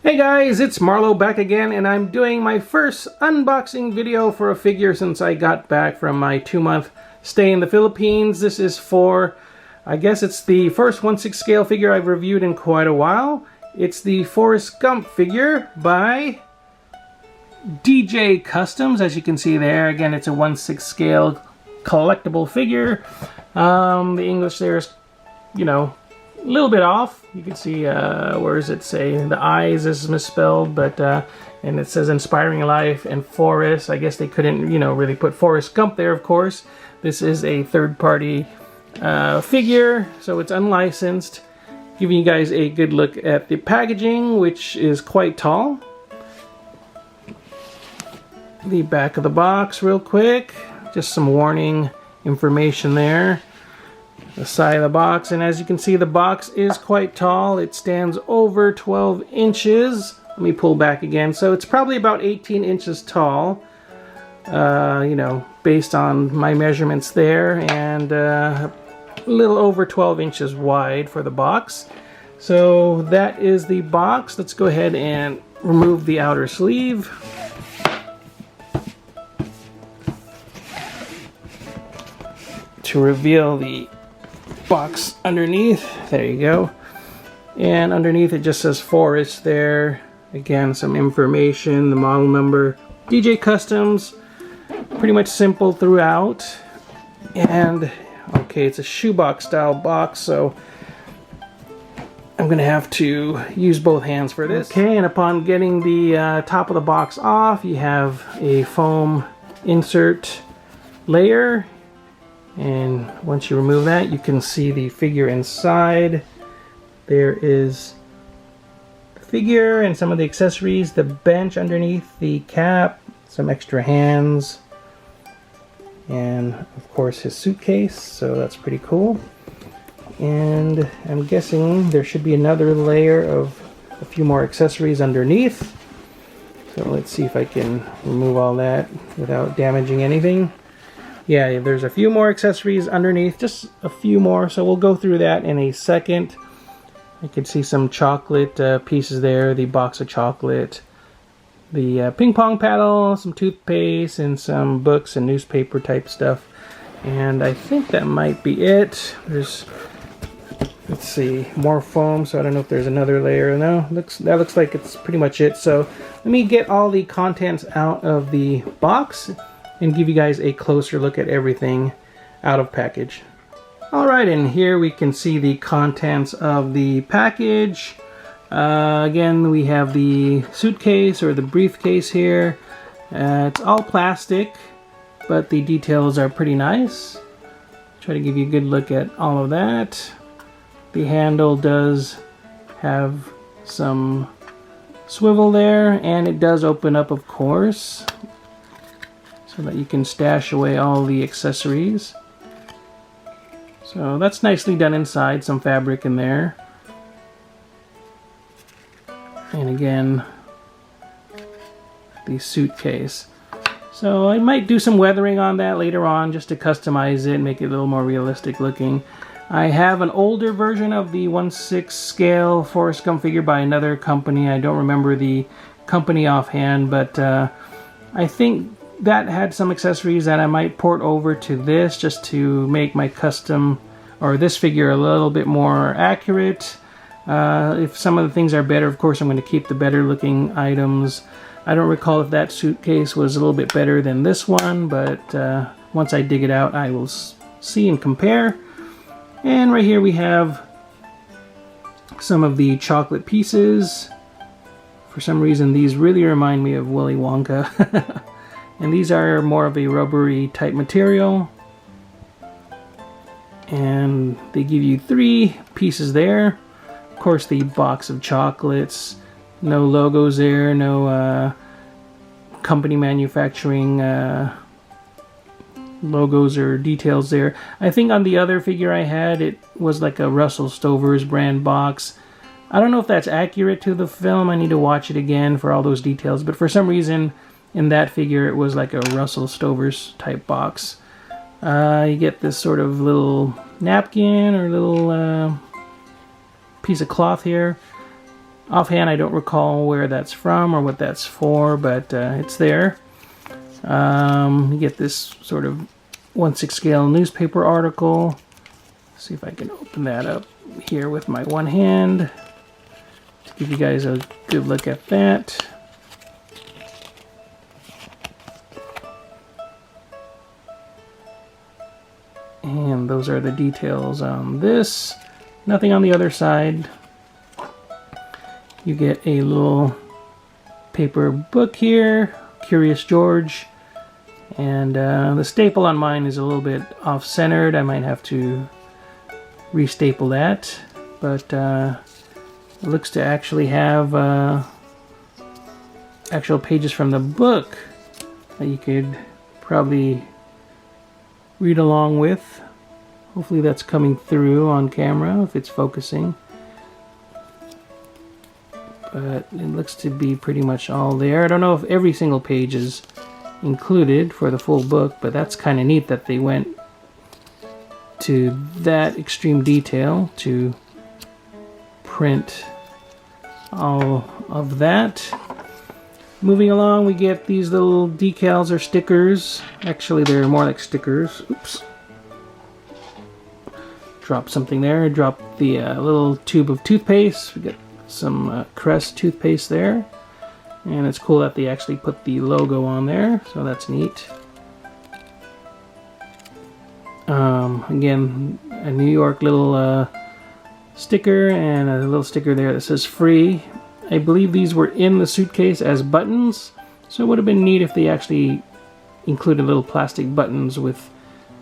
Hey guys, it's Marlo back again, and I'm doing my first unboxing video for a figure since I got back from my 2-month stay in the Philippines. This is for, I guess it's the first 1/6 scale figure I've reviewed in quite a while. It's the FORREST GUMP figure by DJ Customs. As you can see there, again, it's a 1/6 scale collectible figure. The English there is, a little bit off. You can see, where does it say? The eyes is misspelled, but, and it says Inspiring Life and Forest. I guess they couldn't, really put Forrest Gump there, of course. This is a third-party figure, so it's unlicensed. Giving you guys a good look at the packaging, which is quite tall. The back of the box real quick. Just some warning information there. The side of the box, and as you can see, the box is quite tall. It stands over 12 inches. Let me pull back again. So it's probably about 18 inches tall, based on my measurements there, and a little over 12 inches wide for the box. So that is the box. Let's go ahead and remove the outer sleeve. To reveal the box underneath. There you go. And underneath it just says Forrest there. Again, some information, the model number, DJ Customs. Pretty much simple throughout. And okay, it's a shoebox style box, so I'm gonna have to use both hands for this. Okay, and upon getting the top of the box off, you have a foam insert layer. And once you remove that, you can see the figure inside. There is the figure and some of the accessories, the bench underneath, the cap, some extra hands, and of course his suitcase, so that's pretty cool. And I'm guessing there should be another layer of a few more accessories underneath. So let's see if I can remove all that without damaging anything. Yeah, there's a few more accessories underneath, just a few more, so we'll go through that in a second. You can see some chocolate pieces there, the box of chocolate, the ping pong paddle, some toothpaste, and some books and newspaper type stuff. And I think that might be it. There's, let's see, more foam, so I don't know if there's another layer. No, that looks like it's pretty much it. So let me get all the contents out of the box and give you guys a closer look at everything out of package. Alright, and here we can see the contents of the package. Again, we have the suitcase or the briefcase here. It's all plastic, but the details are pretty nice. Try to give you a good look at all of that. The handle does have some swivel there, and it does open up, of course, so that you can stash away all the accessories. So that's nicely done inside, some fabric in there. And again, the suitcase. So I might do some weathering on that later on just to customize it and make it a little more realistic looking. I have an older version of the 1/6 scale FORREST GUMP figure by another company. I don't remember the company offhand, but I think that had some accessories that I might port over to this just to make my custom or this figure a little bit more accurate. If some of the things are better, of course I'm going to keep the better looking items. I don't recall if that suitcase was a little bit better than this one, but once I dig it out I will see and compare. And right here we have some of the chocolate pieces. For some reason these really remind me of Willy Wonka. And these are more of a rubbery type material. And they give you 3 pieces there. Of course, the box of chocolates. No logos there, no company manufacturing logos or details there. I think on the other figure I had, it was like a Russell Stover's brand box. I don't know if that's accurate to the film. I need to watch it again for all those details. But for some reason, in that figure, it was like a Russell Stover's type box. You get this sort of little napkin or little piece of cloth here. Offhand, I don't recall where that's from or what that's for, but it's there. You get this sort of 1/6 scale newspaper article. See if I can open that up here with my one hand to give you guys a good look at that. And those are the details on this. Nothing on the other side. You get a little paper book here, Curious George. And the staple on mine is a little bit off-centered. I might have to restaple that. But it looks to actually have actual pages from the book that you could probably read along with. Hopefully that's coming through on camera if it's focusing. But it looks to be pretty much all there. I don't know if every single page is included for the full book, but that's kind of neat that they went to that extreme detail to print all of that. Moving along, we get these little decals or stickers. Actually, they're more like stickers. Oops. Drop something there. Drop the little tube of toothpaste. We get some Crest toothpaste there. And it's cool that they actually put the logo on there, so that's neat. Again, a New York little sticker and a little sticker there that says free. I believe these were in the suitcase as buttons, so it would have been neat if they actually included little plastic buttons with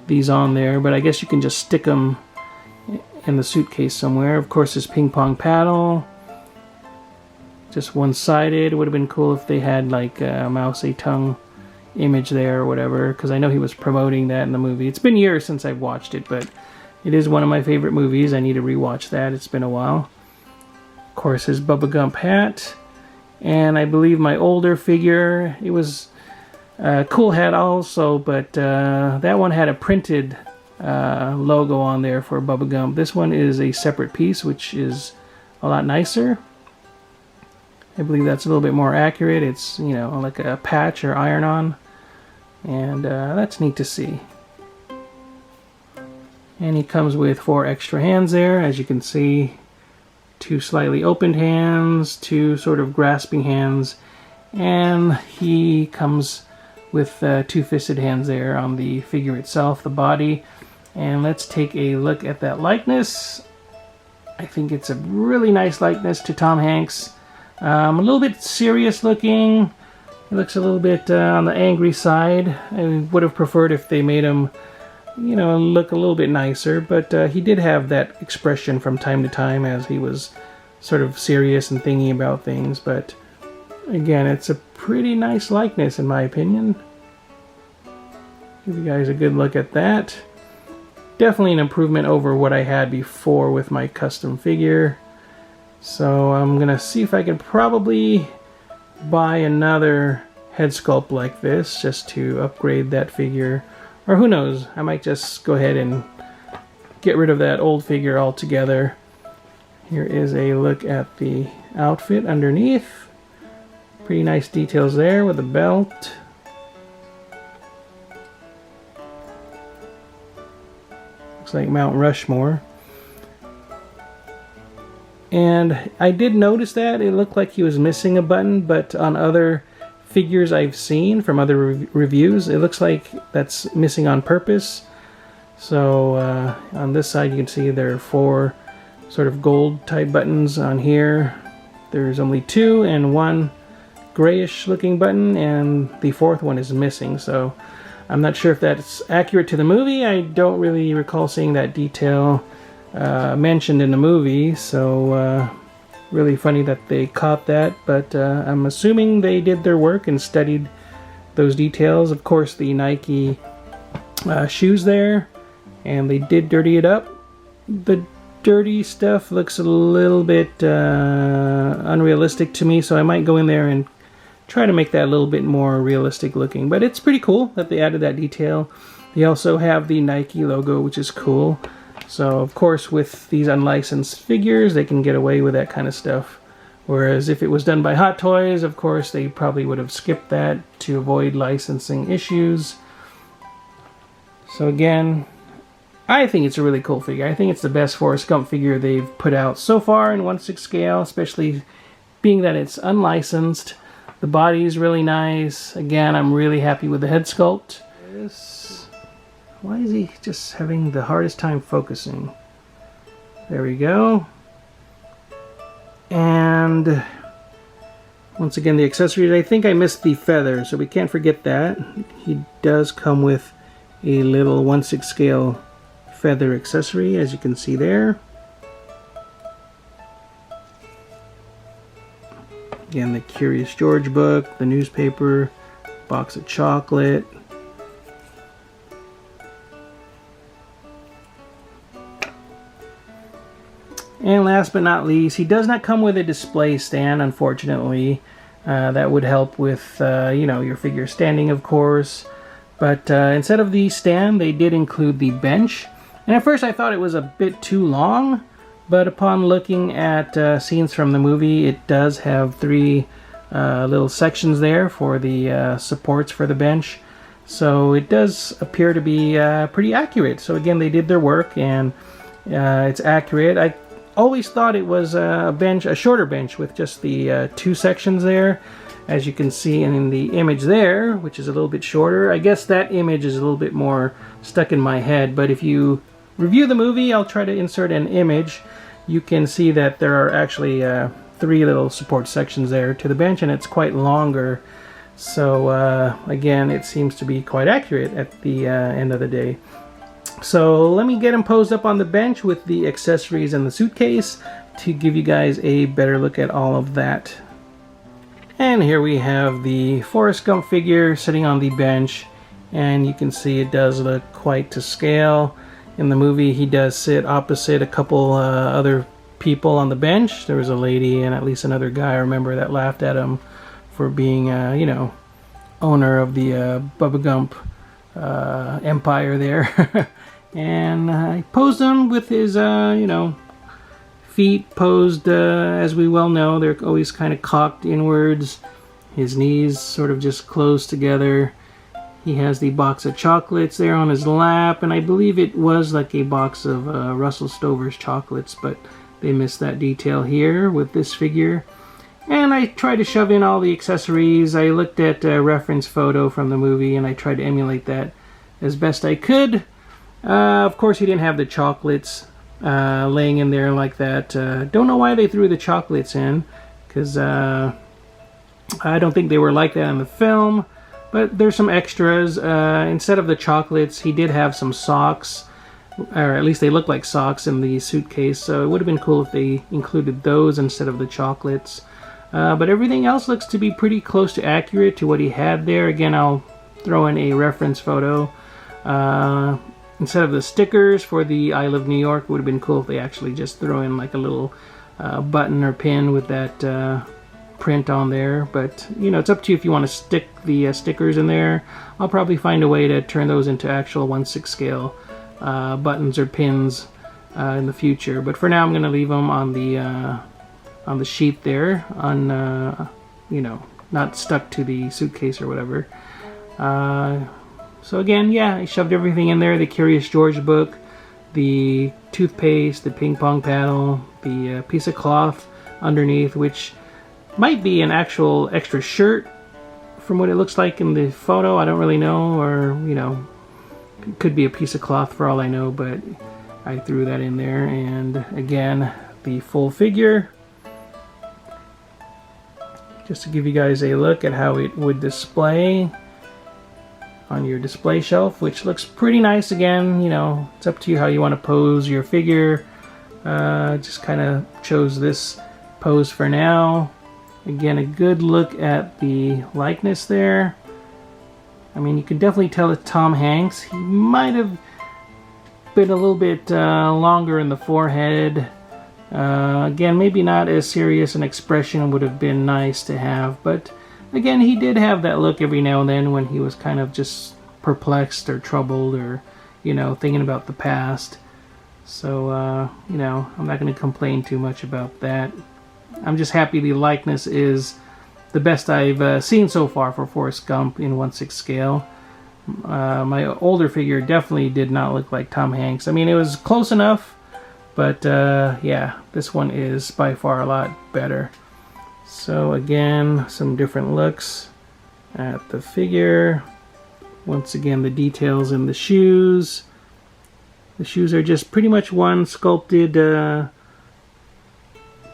these on there, but I guess you can just stick them in the suitcase somewhere. Of course, this ping pong paddle, just one-sided. It would have been cool if they had like a Mao Zedong image there or whatever, because I know he was promoting that in the movie. It's been years since I've watched it, but it is one of my favorite movies. I need to rewatch that. It's been a while. Of course, his Bubba Gump hat, and I believe my older figure, it was a cool hat also, but that one had a printed logo on there for Bubba Gump. This one is a separate piece, which is a lot nicer. I believe that's a little bit more accurate. It's, you know, like a patch or iron-on, and that's neat to see. And he comes with 4 extra hands there, as you can see. 2 slightly opened hands, 2 sort of grasping hands, and he comes with 2 fisted hands there on the figure itself, the body. And let's take a look at that likeness. I think it's a really nice likeness to Tom Hanks. A little bit serious looking. It looks a little bit on the angry side. I would have preferred if they made him, you know, look a little bit nicer, but he did have that expression from time to time as he was sort of serious and thinking about things. But again, it's a pretty nice likeness in my opinion. Give you guys a good look at that. Definitely an improvement over what I had before with my custom figure. So I'm gonna see if I can probably buy another head sculpt like this just to upgrade that figure. Or who knows, I might just go ahead and get rid of that old figure altogether. Here is a look at the outfit underneath. Pretty nice details there with the belt. Looks like Mount Rushmore. And I did notice that it looked like he was missing a button, but on other figures I've seen from other reviews, it looks like that's missing on purpose. So on this side you can see there are 4 sort of gold type buttons. On here there's only 2 and 1 grayish looking button, and the 4th one is missing. So I'm not sure if that's accurate to the movie. I don't really recall seeing that detail mentioned in the movie, so really funny that they caught that, but I'm assuming they did their work and studied those details. Of course, the Nike shoes there, and they did dirty it up. The dirty stuff looks a little bit unrealistic to me, so I might go in there and try to make that a little bit more realistic looking, but it's pretty cool that they added that detail. They also have the Nike logo, which is cool. So, of course, with these unlicensed figures, they can get away with that kind of stuff Whereas if it was done by Hot Toys, of course, they probably would have skipped that to avoid licensing issues. So again, I think it's a really cool figure. I think it's the best Forrest Gump figure they've put out so far in 1/6 scale, especially being that it's unlicensed. The body is really nice. Again, I'm really happy with the head sculpt. Why is he just having the hardest time focusing? There we go. And once again, the accessories. I think I missed the feather, so we can't forget that. He does come with a little 1/6 scale feather accessory, as you can see there. Again, the Curious George book, the newspaper, box of chocolate. And last but not least, he does not come with a display stand, unfortunately. That would help with, you know, your figure standing, of course. But instead of the stand, they did include the bench. And at first I thought it was a bit too long, but upon looking at scenes from the movie, it does have 3 little sections there for the supports for the bench. So it does appear to be pretty accurate. So again, they did their work, and it's accurate. I always thought it was a shorter bench with just the 2 sections there, as you can see in the image there, which is a little bit shorter. I guess that image is a little bit more stuck in my head, but if you review the movie, I'll try to insert an image. You can see that there are actually 3 little support sections there to the bench, and it's quite longer. So again, it seems to be quite accurate at the end of the day. So let me get him posed up on the bench with the accessories and the suitcase to give you guys a better look at all of that. And here we have the Forrest Gump figure sitting on the bench, and you can see it does look quite to scale. In the movie, he does sit opposite a couple other people on the bench. There was a lady and at least another guy, I remember, that laughed at him for being, you know, owner of the Bubba Gump empire there. And I posed him with his, you know, feet posed, as we well know, they're always kind of cocked inwards. His knees sort of just closed together. He has the box of chocolates there on his lap, and I believe it was like a box of Russell Stover's chocolates, but they missed that detail here with this figure. And I tried to shove in all the accessories. I looked at a reference photo from the movie, and I tried to emulate that as best I could. Of course, he didn't have the chocolates laying in there like that. Don't know why they threw the chocolates in, because I don't think they were like that in the film. But there's some extras. Instead of the chocolates, he did have some socks, or at least they look like socks in the suitcase. So it would have been cool if they included those instead of the chocolates. But everything else looks to be pretty close to accurate to what he had there. Again, I'll throw in a reference photo. Instead of the stickers for the I Love New York, it would have been cool if they actually just throw in like a little button or pin with that print on there. But you know, it's up to you if you want to stick the stickers in there. I'll probably find a way to turn those into actual 1/6 scale buttons or pins in the future. But for now, I'm going to leave them on the sheet there, on you know, not stuck to the suitcase or whatever. So again, yeah, I shoved everything in there. The Curious George book, the toothpaste, the ping pong paddle, the piece of cloth underneath, which might be an actual extra shirt from what it looks like in the photo. I don't really know, or, you know, it could be a piece of cloth for all I know, but I threw that in there. And again, the full figure, just to give you guys a look at how it would display on your display shelf, which looks pretty nice. Again, you know, it's up to you how you want to pose your figure. Just kind of chose this pose for now. Again, a good look at the likeness there. I mean, you can definitely tell it's Tom Hanks. He might have been a little bit longer in the forehead. Again, maybe not as serious an expression would have been nice to have, but again, he did have that look every now and then when he was kind of just perplexed or troubled, or, you know, thinking about the past. So, you know, I'm not going to complain too much about that. I'm just happy the likeness is the best I've seen so far for Forrest Gump in 1/6 scale. My older figure definitely did not look like Tom Hanks. I mean, it was close enough, but yeah, this one is by far a lot better. So again, some different looks at the figure. Once again, the details in the shoes. The shoes are just pretty much one sculpted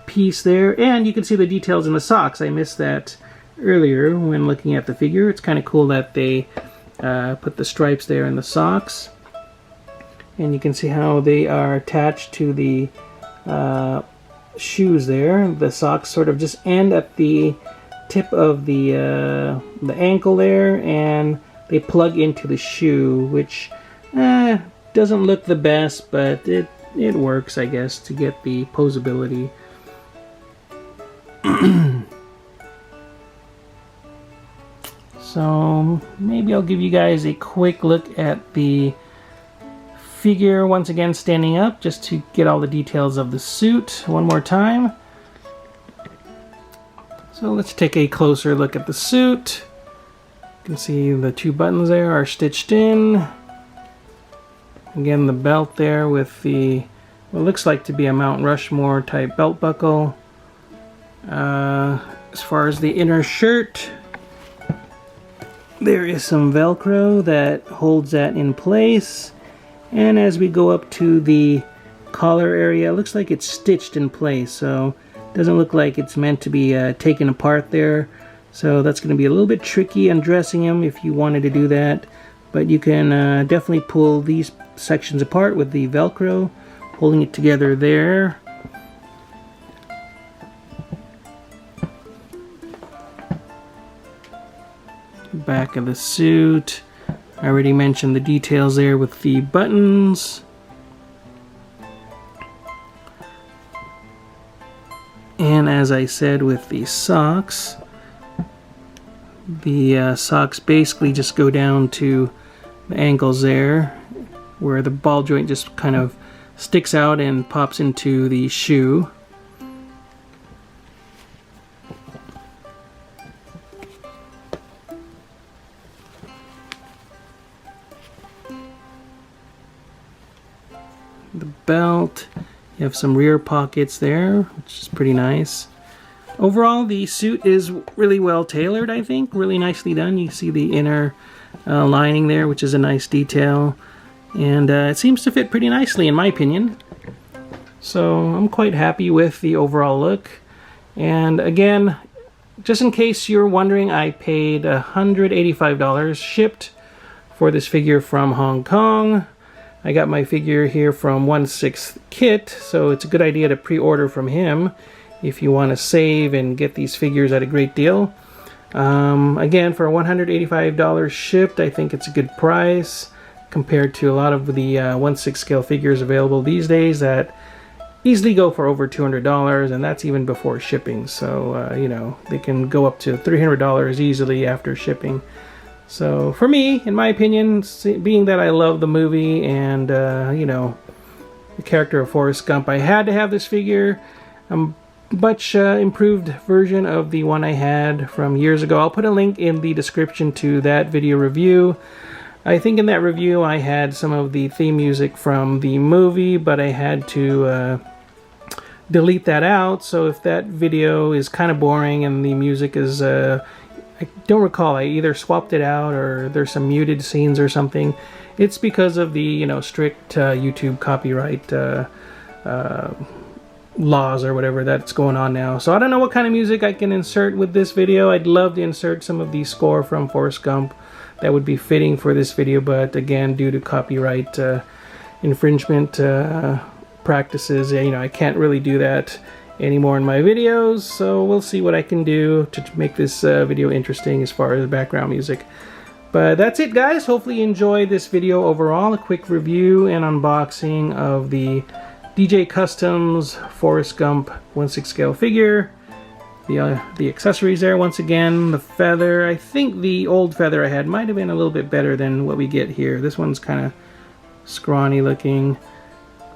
piece there, and you can see the details in the socks. I missed that earlier when looking at the figure. It's kind of cool that they put the stripes there in the socks, and you can see how they are attached to the shoes there. The socks sort of just end at the tip of the ankle there, and they plug into the shoe, which doesn't look the best, but it works, I guess, to get the posability. So maybe I'll give you guys a quick look at the figure once again standing up, just to get all the details of the suit one more time. So let's take a closer look at the suit. You can see the two buttons there are stitched in. Again, the belt there with the what looks like to be a Mount Rushmore type belt buckle. As far as the inner shirt, there is some Velcro that holds that in place. And as we go up to the collar area, it looks like it's stitched in place, so it doesn't look like it's meant to be taken apart there. So that's going to be a little bit tricky undressing him if you wanted to do that. But you can definitely pull these sections apart with the Velcro, holding it together there. Back of the suit. I already mentioned the details there with the buttons. And as I said with the socks, the socks basically just go down to the ankles there, where the ball joint just kind of sticks out and pops into the shoe. The belt, you have some rear pockets there, which is pretty nice. Overall, the suit is really well tailored, I think. Really nicely done. You see the inner lining there, which is a nice detail. And it seems to fit pretty nicely, in my opinion. So I'm quite happy with the overall look. And again, just in case you're wondering, I paid $185 shipped for this figure from Hong Kong. I got my figure here from 1/6 Kit, so it's a good idea to pre-order from him if you want to save and get these figures at a great deal. Again, for $185 shipped, I think it's a good price compared to a lot of the 1/6 scale figures available these days that easily go for over $200, and that's even before shipping. So, you know, they can go up to $300 easily after shipping. So for me, in my opinion, being that I love the movie and, you know, the character of Forrest Gump, I had to have this figure. Much improved version of the one I had from years ago. I'll put a link in the description to that video review. I think in that review I had some of the theme music from the movie, but I had to delete that out. So if that video is kind of boring and the music is... I don't recall, I either swapped it out or there's some muted scenes or something. It's because of the, you know, strict YouTube copyright laws or whatever that's going on now. So I don't know what kind of music I can insert with this video. I'd love to insert some of the score from Forrest Gump that would be fitting for this video, but again, due to copyright infringement practices, you know, I can't really do that anymore in my videos, so we'll see what I can do to make this video interesting as far as background music. But that's it, guys. Hopefully you enjoyed this video overall. A quick review and unboxing of the DJ Customs Forrest Gump 1/6 scale figure. The accessories there once again. The feather, I think the old feather I had might have been a little bit better than what we get here. This one's kind of scrawny looking.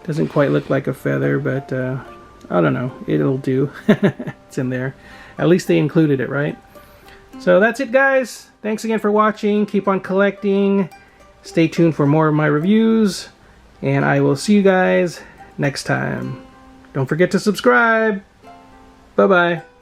Doesn't quite look like a feather, but I don't know. It'll do. It's in there. At least they included it, right? So that's it, guys. Thanks again for watching. Keep on collecting. Stay tuned for more of my reviews. And I will see you guys next time. Don't forget to subscribe. Bye-bye.